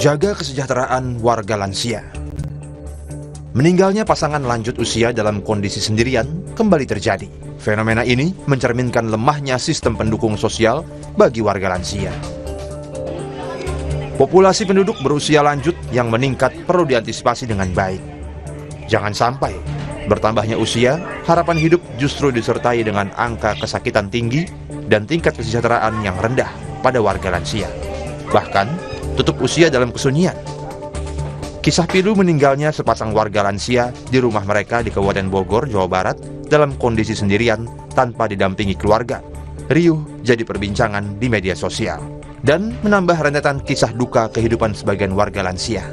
Jaga kesejahteraan warga lansia. Meninggalnya pasangan lanjut usia dalam kondisi sendirian kembali terjadi. Fenomena ini mencerminkan lemahnya sistem pendukung sosial bagi warga lansia. Populasi penduduk berusia lanjut yang meningkat perlu diantisipasi dengan baik. Jangan sampai bertambahnya usia, harapan hidup justru disertai dengan angka kesakitan tinggi dan tingkat kesejahteraan yang rendah pada warga lansia. Bahkan, tutup usia dalam kesunyian. Kisah pilu meninggalnya sepasang warga lansia di rumah mereka di Kabupaten Bogor, Jawa Barat dalam kondisi sendirian tanpa didampingi keluarga. Riuh jadi perbincangan di media sosial dan menambah rentetan kisah duka kehidupan sebagian warga lansia.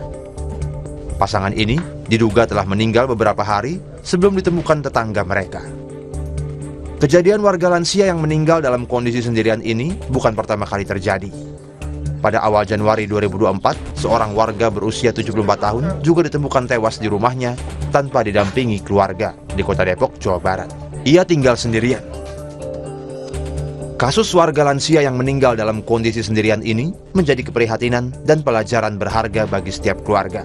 Pasangan ini diduga telah meninggal beberapa hari sebelum ditemukan tetangga mereka. Kejadian warga lansia yang meninggal dalam kondisi sendirian ini bukan pertama kali terjadi. Pada awal Januari 2024, seorang warga berusia 74 tahun juga ditemukan tewas di rumahnya tanpa didampingi keluarga di Kota Depok, Jawa Barat. Ia tinggal sendirian. Kasus warga lansia yang meninggal dalam kondisi sendirian ini menjadi keprihatinan dan pelajaran berharga bagi setiap keluarga.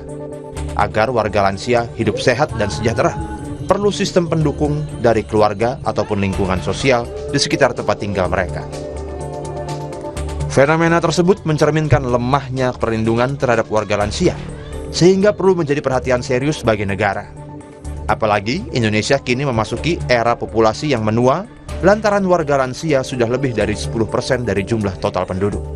Agar warga lansia hidup sehat dan sejahtera, perlu sistem pendukung dari keluarga ataupun lingkungan sosial di sekitar tempat tinggal mereka. Fenomena tersebut mencerminkan lemahnya perlindungan terhadap warga lansia, sehingga perlu menjadi perhatian serius bagi negara. Apalagi Indonesia kini memasuki era populasi yang menua, lantaran warga lansia sudah lebih dari 10% dari jumlah total penduduk.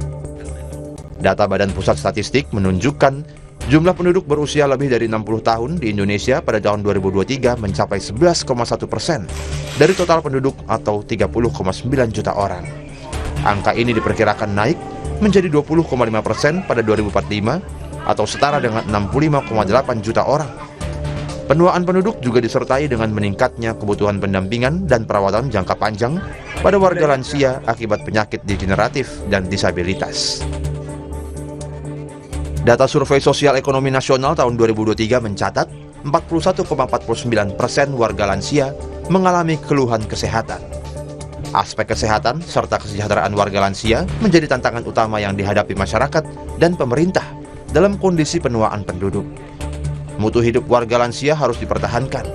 Data Badan Pusat Statistik menunjukkan jumlah penduduk berusia lebih dari 60 tahun di Indonesia pada tahun 2023 mencapai 11,1% dari total penduduk atau 30,9 juta orang. Angka ini diperkirakan naik menjadi 20,5% pada 2045 atau setara dengan 65,8 juta orang. Penuaan penduduk juga disertai dengan meningkatnya kebutuhan pendampingan dan perawatan jangka panjang pada warga lansia akibat penyakit degeneratif dan disabilitas. Data Survei Sosial Ekonomi Nasional tahun 2023 mencatat 41,49% warga lansia mengalami keluhan kesehatan. Aspek kesehatan serta kesejahteraan warga lansia menjadi tantangan utama yang dihadapi masyarakat dan pemerintah dalam kondisi penuaan penduduk. Mutu hidup warga lansia harus dipertahankan,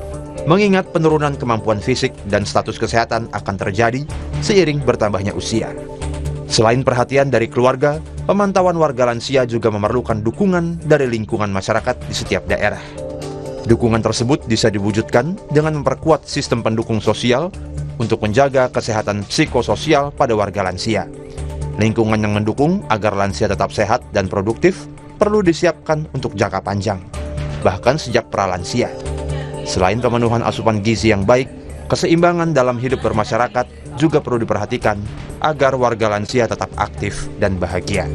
mengingat penurunan kemampuan fisik dan status kesehatan akan terjadi seiring bertambahnya usia. Selain perhatian dari keluarga, pemantauan warga lansia juga memerlukan dukungan dari lingkungan masyarakat di setiap daerah. Dukungan tersebut bisa diwujudkan dengan memperkuat sistem pendukung sosial untuk menjaga kesehatan psikososial pada warga lansia. Lingkungan yang mendukung agar lansia tetap sehat dan produktif perlu disiapkan untuk jangka panjang, bahkan sejak pralansia. Selain pemenuhan asupan gizi yang baik, keseimbangan dalam hidup bermasyarakat juga perlu diperhatikan agar warga lansia tetap aktif dan bahagia.